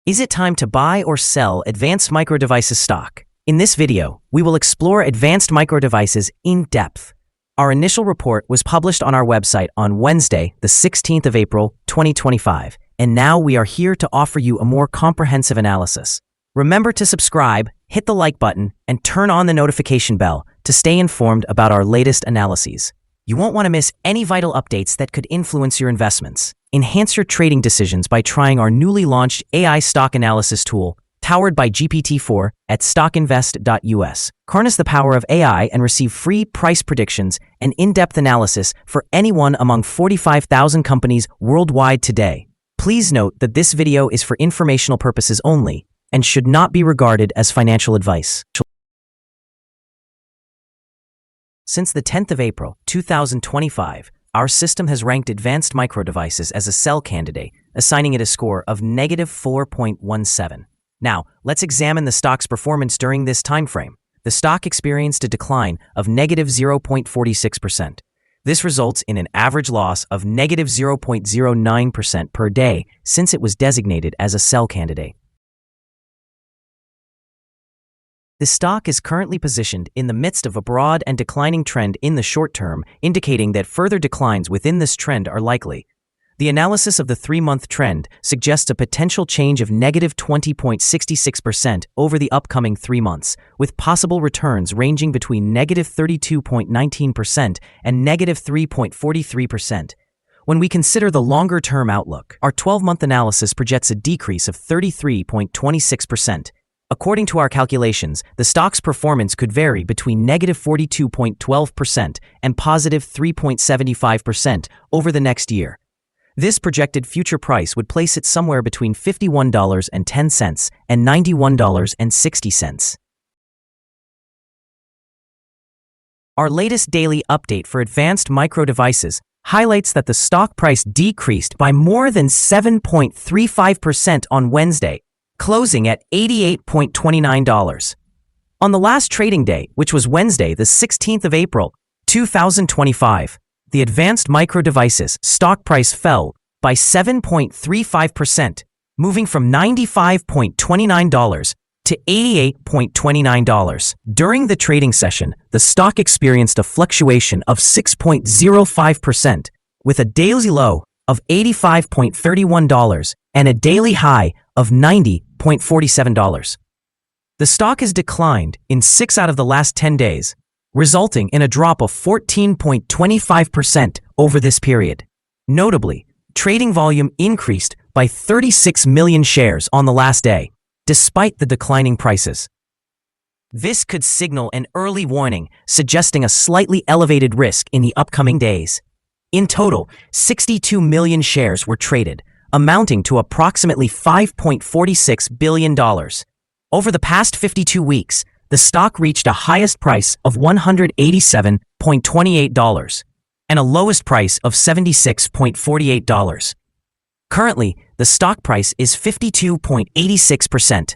Is it time to buy or sell Advanced Micro Devices stock? In this video, we will explore Advanced Micro Devices in depth. Our initial report was published on our website on Wednesday, the 16th of April, 2025, and now we are here to offer you a more comprehensive analysis. Remember to subscribe, hit the like button, and turn on the notification bell to stay informed about our latest analyses. You won't want to miss any vital updates that could influence your investments. Enhance your trading decisions by trying our newly launched AI stock analysis tool, powered by GPT-4 at StockInvest.us. Harness the power of AI and receive free price predictions and in-depth analysis for anyone among 45,000 companies worldwide today. Please note that this video is for informational purposes only and should not be regarded as financial advice. Since the 10th of April, 2025, our system has ranked Advanced Micro Devices as a sell candidate, assigning it a score of -4.17. Now, let's examine the stock's performance during this time frame. The stock experienced a decline of -0.46%. This results in an average loss of -0.09% per day since it was designated as a sell candidate. The stock is currently positioned in the midst of a broad and declining trend in the short term, indicating that further declines within this trend are likely. The analysis of the 3-month trend suggests a potential change of -20.66% over the upcoming 3 months, with possible returns ranging between -32.19% and -3.43%. When we consider the longer-term outlook, our 12-month analysis projects a decrease of 33.26%. According to our calculations, the stock's performance could vary between -42.12% and +3.75% over the next year. This projected future price would place it somewhere between $51.10 and $91.60. Our latest daily update for Advanced Micro Devices highlights that the stock price decreased by more than 7.35% on Wednesday, closing at $88.29. On the last trading day, which was Wednesday, the 16th of April, 2025, the Advanced Micro Devices stock price fell by 7.35%, moving from $95.29 to $88.29. During the trading session, the stock experienced a fluctuation of 6.05%, with a daily low of $85.31 and a daily high of $90.47. The stock has declined in 6 out of the last 10 days, resulting in a drop of 14.25% over this period. Notably, trading volume increased by 36 million shares on the last day, despite the declining prices. This could signal an early warning, suggesting a slightly elevated risk in the upcoming days. In total, 62 million shares were traded, amounting to approximately $5.46 billion. Over the past 52 weeks, the stock reached a highest price of $187.28 and a lowest price of $76.48. Currently, the stock price is 52.86%,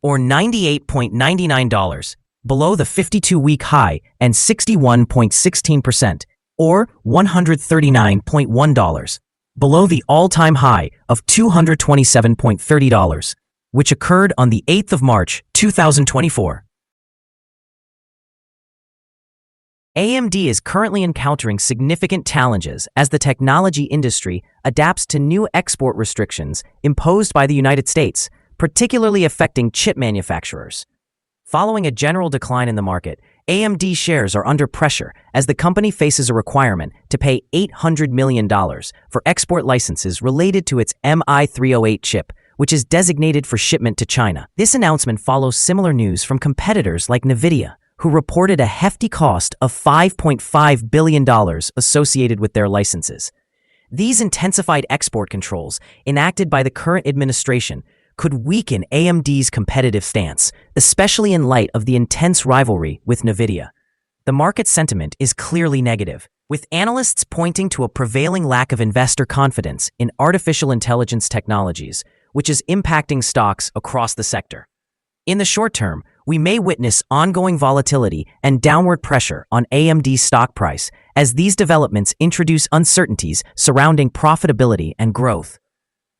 or $98.99, below the 52-week high, and 61.16%, or $139.1, below the all-time high of $227.30, which occurred on the 8th of March, 2024. AMD is currently encountering significant challenges as the technology industry adapts to new export restrictions imposed by the United States, particularly affecting chip manufacturers. Following a general decline in the market, AMD shares are under pressure as the company faces a requirement to pay $800 million for export licenses related to its MI308 chip, which is designated for shipment to China. This announcement follows similar news from competitors like NVIDIA, who reported a hefty cost of $5.5 billion associated with their licenses. These intensified export controls, enacted by the current administration, could weaken AMD's competitive stance, especially in light of the intense rivalry with NVIDIA. The market sentiment is clearly negative, with analysts pointing to a prevailing lack of investor confidence in artificial intelligence technologies, which is impacting stocks across the sector. In the short term, we may witness ongoing volatility and downward pressure on AMD's stock price as these developments introduce uncertainties surrounding profitability and growth.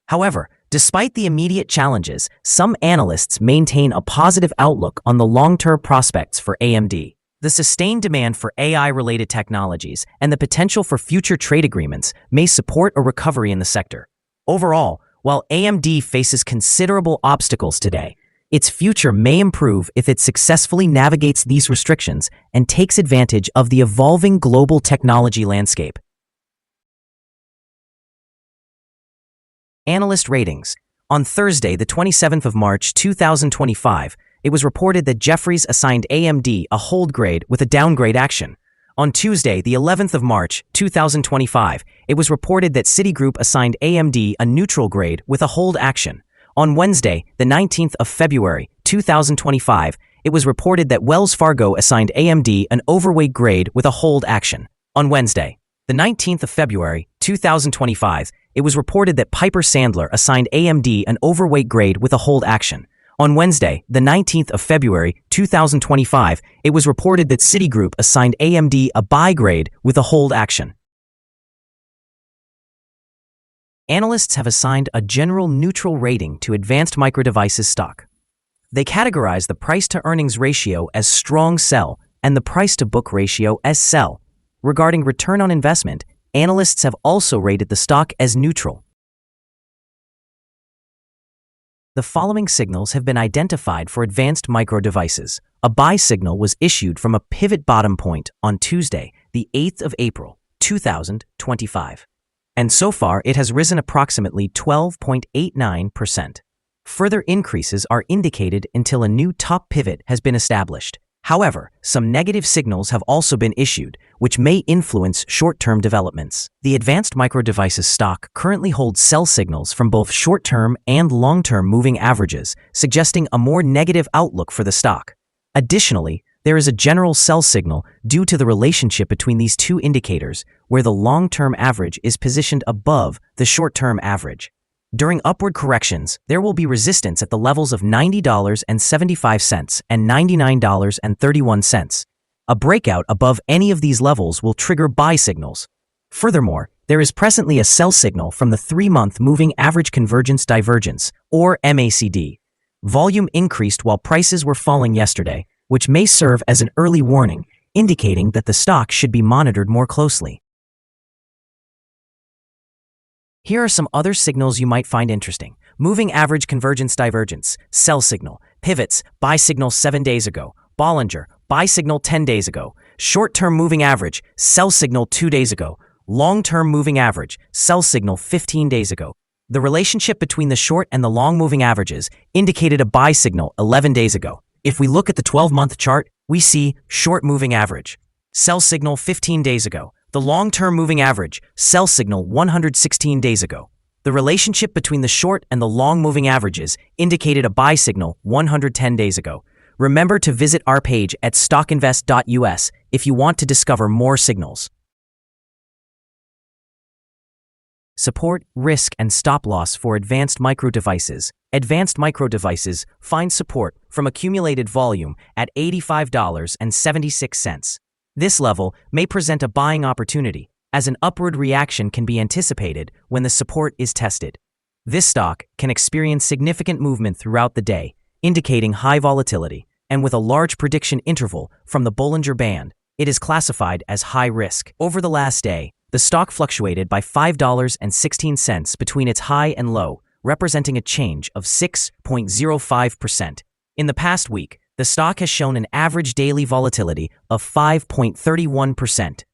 However, Despite the immediate challenges, some analysts maintain a positive outlook on the long-term prospects for AMD. The sustained demand for AI-related technologies and the potential for future trade agreements may support a recovery in the sector. Overall, while AMD faces considerable obstacles today, its future may improve if it successfully navigates these restrictions and takes advantage of the evolving global technology landscape. Analyst ratings. On Thursday, the 27th of March 2025, it was reported that Jefferies assigned AMD a hold grade with a downgrade action. On Tuesday, the 11th of March 2025, it was reported that Citigroup assigned AMD a neutral grade with a hold action. On Wednesday, the 19th of February 2025, it was reported that Wells Fargo assigned AMD an overweight grade with a hold action. On Wednesday, the 19th of February 2025, it was reported that Piper Sandler assigned AMD an overweight grade with a hold action. On Wednesday, the 19th of February 2025, it was reported that Citigroup assigned AMD a buy grade with a hold action. Analysts have assigned a general neutral rating to Advanced Micro Devices stock. They categorize the price-to-earnings ratio as strong sell and the price-to-book ratio as sell. Regarding return on investment, analysts have also rated the stock as neutral. The following signals have been identified for Advanced Micro Devices. A buy signal was issued from a pivot bottom point on Tuesday, the 8th of April, 2025. And so far, it has risen approximately 12.89%. Further increases are indicated until a new top pivot has been established. However, some negative signals have also been issued, which may influence short-term developments. The Advanced Micro Devices stock currently holds sell signals from both short-term and long-term moving averages, suggesting a more negative outlook for the stock. Additionally, there is a general sell signal due to the relationship between these two indicators, where the long-term average is positioned above the short-term average. During upward corrections, there will be resistance at the levels of $90.75 and $99.31. A breakout above any of these levels will trigger buy signals. Furthermore, there is presently a sell signal from the 3-month Moving Average Convergence Divergence, or MACD. Volume increased while prices were falling yesterday, which may serve as an early warning, indicating that the stock should be monitored more closely. Here are some other signals you might find interesting. Moving Average Convergence Divergence, sell signal. Pivots, buy signal 7 days ago. Bollinger, buy signal 10 days ago. Short-term moving average, sell signal 2 days ago. Long-term moving average, sell signal 15 days ago. The relationship between the short and the long moving averages indicated a buy signal 11 days ago. If we look at the 12-month chart, we see short moving average, sell signal 15 days ago. The long-term moving average, sell signal 116 days ago. The relationship between the short and the long moving averages indicated a buy signal 110 days ago. Remember to visit our page at StockInvest.us if you want to discover more signals. Support, risk, and stop loss for Advanced Micro Devices. Advanced Micro Devices finds support from accumulated volume at $85.76. This level may present a buying opportunity, as an upward reaction can be anticipated when the support is tested. This stock can experience significant movement throughout the day, indicating high volatility, and with a large prediction interval from the Bollinger Band, it is classified as high risk. Over the last day, the stock fluctuated by $5.16 between its high and low, representing a change of 6.05%. In the past week, the stock has shown an average daily volatility of 5.31%.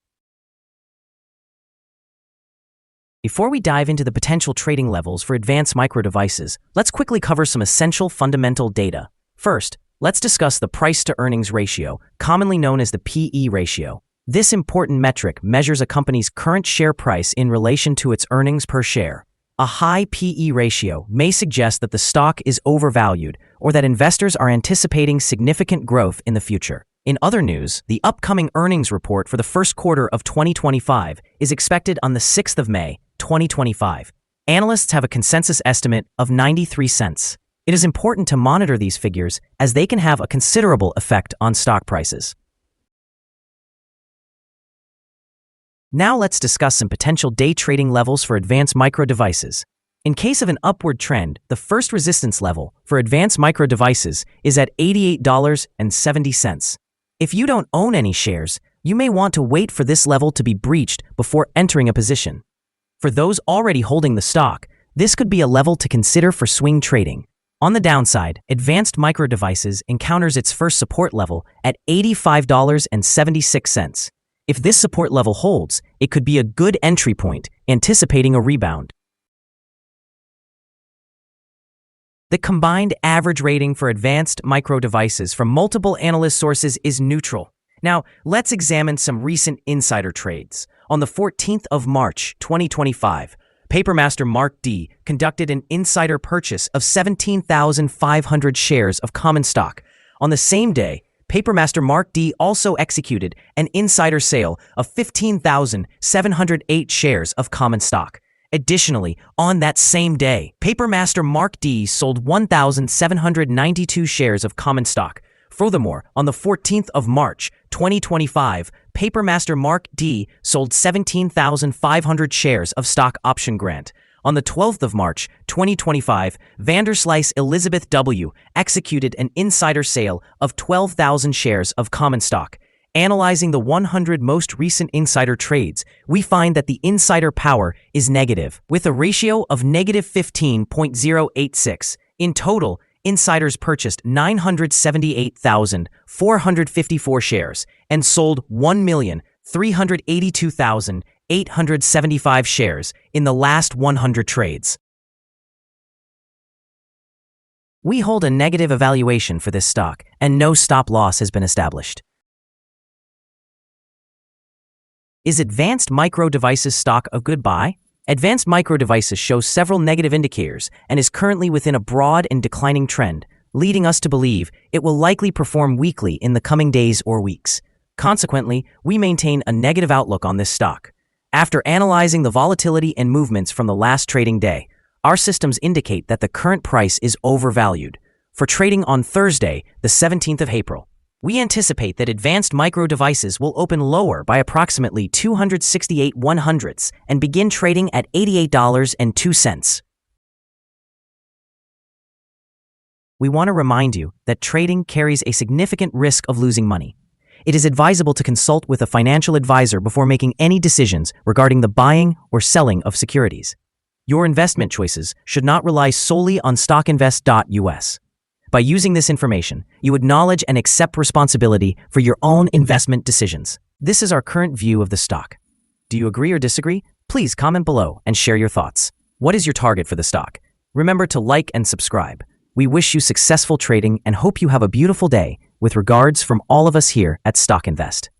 Before we dive into the potential trading levels for Advanced Micro Devices, let's quickly cover some essential fundamental data. First, let's discuss the price-to-earnings ratio, commonly known as the PE ratio. This important metric measures a company's current share price in relation to its earnings per share. A high PE ratio may suggest that the stock is overvalued or that investors are anticipating significant growth in the future. In other news, the upcoming earnings report for the first quarter of 2025 is expected on the 6th of May, 2025. Analysts have a consensus estimate of 93 cents. It is important to monitor these figures as they can have a considerable effect on stock prices. Now let's discuss some potential day trading levels for Advanced Micro Devices. In case of an upward trend, the first resistance level for Advanced Micro Devices is at $88.70. If you don't own any shares, you may want to wait for this level to be breached before entering a position. For those already holding the stock, this could be a level to consider for swing trading. On the downside, Advanced Micro Devices encounters its first support level at $85.76. If this support level holds, it could be a good entry point, anticipating a rebound. The combined average rating for Advanced Micro Devices from multiple analyst sources is neutral. Now, let's examine some recent insider trades. On the 14th of March, 2025, Papermaster Mark D conducted an insider purchase of 17,500 shares of common stock. On the same day, Papermaster Mark D also executed an insider sale of 15,708 shares of common stock. Additionally, on that same day, Papermaster Mark D sold 1,792 shares of common stock. Furthermore, on the 14th of March, 2025, Papermaster Mark D sold 17,500 shares of stock option grant. On the 12th of March, 2025, Vanderslice Elizabeth W. executed an insider sale of 12,000 shares of common stock. Analyzing the 100 most recent insider trades, we find that the insider power is negative, with a ratio of negative 15.086. In total, insiders purchased 978,454 shares and sold 1,382,875 shares in the last 100 trades. We hold a negative evaluation for this stock, and no stop loss has been established. Is Advanced Micro Devices stock a good buy? Advanced Micro Devices shows several negative indicators and is currently within a broad and declining trend, leading us to believe it will likely perform weakly in the coming days or weeks. Consequently, we maintain a negative outlook on this stock. After analyzing the volatility and movements from the last trading day, our systems indicate that the current price is overvalued. For trading on Thursday, the 17th of April, we anticipate that Advanced Micro Devices will open lower by approximately 268/100ths and begin trading at $88.02. We want to remind you that trading carries a significant risk of losing money. It is advisable to consult with a financial advisor before making any decisions regarding the buying or selling of securities. Your investment choices should not rely solely on StockInvest.us. By using this information, you acknowledge and accept responsibility for your own investment decisions. This is our current view of the stock. Do you agree or disagree? Please comment below and share your thoughts. What is your target for the stock? Remember to like and subscribe. We wish you successful trading and hope you have a beautiful day. With regards from all of us here at Stock Invest.